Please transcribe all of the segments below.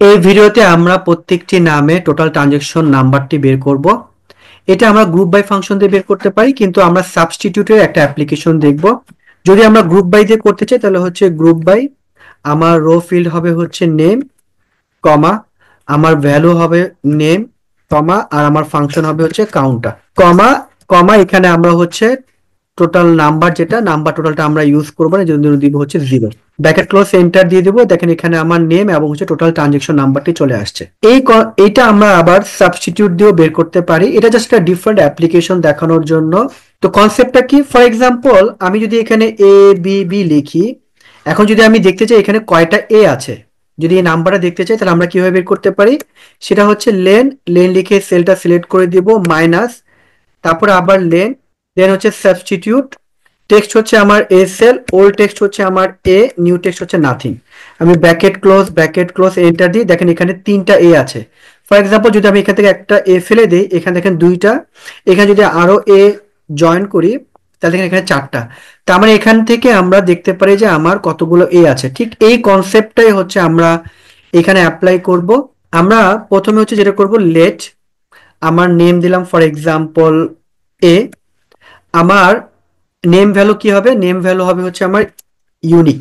এই ভিডিওতে আমরা প্রত্যেকটি নামে টোটাল ট্রানজেকশন নাম্বারটি বের করব। এটা আমরা গ্রুপ বাই ফাংশন দিয়ে বের করতে পারি, কিন্তু আমরা সাবস্টিটিউটের একটা অ্যাপ্লিকেশন দেখব। যদি আমরা গ্রুপ বাই দিয়ে করতে চাই তাহলে হচ্ছে গ্রুপ বাই, আমার রো ফিল্ড হবে হচ্ছে নেম, কমা, আমার ভ্যালু হবে নেম, কমা, আর আমার ফাংশন হবে হচ্ছে কাউন্টার, কমা, কমা। এখানে আমরা হচ্ছে টোটাল নাম্বার, যেটা নাম্বার টোটালটা আমরা ইউজ করবো না, জন্য দিব হচ্ছে 0, ব্র্যাকেট ক্লোজ, এন্টার দিয়ে দেবো। দেখেন এখানে আমার নেম এবং হচ্ছে টোটাল ট্রানজেকশন নাম্বারটি চলে আসছে। এইটা আমরা আবার সাবস্টিটিউট দিয়েও বের করতে পারি, এটা জাস্ট একটা ডিফারেন্ট অ্যাপ্লিকেশন দেখানোর জন্য। তো কনসেপ্টটা কি, ফর এক্সাম্পল আমি যদি এখানে এ বি বি লিখি, এখন যদি আমি দেখতে চাই এখানে কয়টা এ আছে, যদি এই নাম্বারটা দেখতে চাই, তাহলে আমরা কিভাবে বের করতে পারি, সেটা হচ্ছে লেন, লেন লিখে সেলটা সিলেক্ট করে দিব, মাইনাস, তারপরে আবার লেন, দেন হচ্ছে সাবস্টিটিউট, টেক্সট হচ্ছে আমার এ সেল, ওল্ড টেক্সট হচ্ছে আমার এ, নিউ টেক্সট হচ্ছে নাথিং। আমি ব্র্যাকেট ক্লোজ এন্টার দিই। দেখেন এখানে 3টা এ আছে। ফর এক্সাম্পল যদি আমি এখান থেকে একটা এ ফেলে দিই, এখানে দেখেন 2টা, এখানে যদি আরো এ জয়েন করি তাহলে দেখেন এখানে 4টা। তার মানে এখান থেকে আমরা দেখতে পারি যে আমার কতগুলো এ আছে। ঠিক এই কনসেপ্টটাই হচ্ছে আমরা এখানে অ্যাপ্লাই করব। আমরা প্রথমে হচ্ছে যেটা করব, লেট, আমার নেম দিলাম ফর এক্সাম্পল এ, আমার নেম ভ্যালু কি হবে, নেম ভ্যালু হবে হচ্ছে আমার ইউনিক।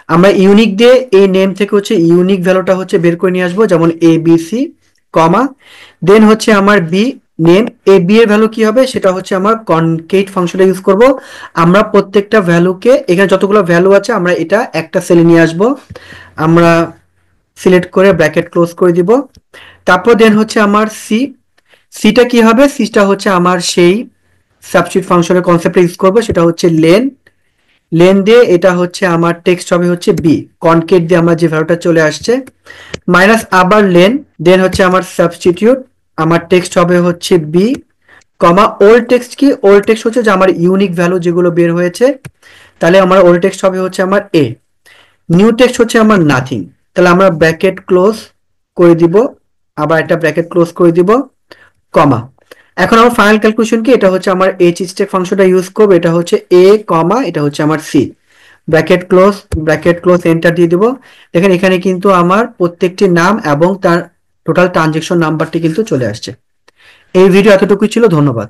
আমরা ইউনিক দিয়ে এই নেম থেকে হচ্ছে ইউনিক ভ্যালুটা হচ্ছে বের করে নিয়ে আসবো, যেমন এ বি সি, কমা, দেন হচ্ছে আমার বি, নেম, এ বি এর ভ্যালু কি হবে, সেটা হচ্ছে আমার কনকেট ফাংশনটা ইউজ করব। আমরা প্রত্যেকটা ভ্যালুকে, এখানে যতগুলো ভ্যালু আছে আমরা এটা একটা সেলে নিয়ে আসবো, আমরা সিলেক্ট করে ব্র্যাকেট ক্লোজ করে দিব। তারপর দেন হচ্ছে আমার সি, সিটা কি হবে, সিটা হচ্ছে আমার সেই সাবস্টিটিউট ফাংশনের কনসেপ্ট ইউজ করবো, সেটা হচ্ছে লেন, লেন দিয়ে এটা হচ্ছে আমার টেক্সট হবে হচ্ছে বি, কনকেট দিয়ে আমার যে ভ্যালুটা চলে আসছে, মাইনাস আবার লেন, দেন হচ্ছে আমার সাবস্টিটিউট, আমার টেক্সট হবে হচ্ছে বি, কমা, ওল্ড টেক্সট কি, ওল্ড টেক্সট হচ্ছে যে আমার ইউনিক ভ্যালু যেগুলো বের হয়েছে, তাহলে আমার ওল্ড টেক্সট হবে হচ্ছে আমার এ, নিউ টেক্সট হচ্ছে আমার নাথিং। তাহলে আমরা ব্র্যাকেট ক্লোজ করে দিব, আবার একটা ব্র্যাকেট ক্লোজ করে দিব, কমা। এখন আমার ফাইনাল ক্যালকুলেশন কি, এটা হচ্ছে আমার এইচ স্টেক ফাংশনটা ইউজ করব, এটা হচ্ছে এ, কমা, এটা হচ্ছে আমার সি, ব্র্যাকেট ক্লোজ এন্টার দিয়ে দিব। দেখেন এখানে কিন্তু আমার প্রত্যেকটি নাম এবং তার টোটাল ট্রানজেকশন নাম্বারটি কিন্তু চলে আসছে। এই ভিডিও এতটুকুই ছিল, ধন্যবাদ।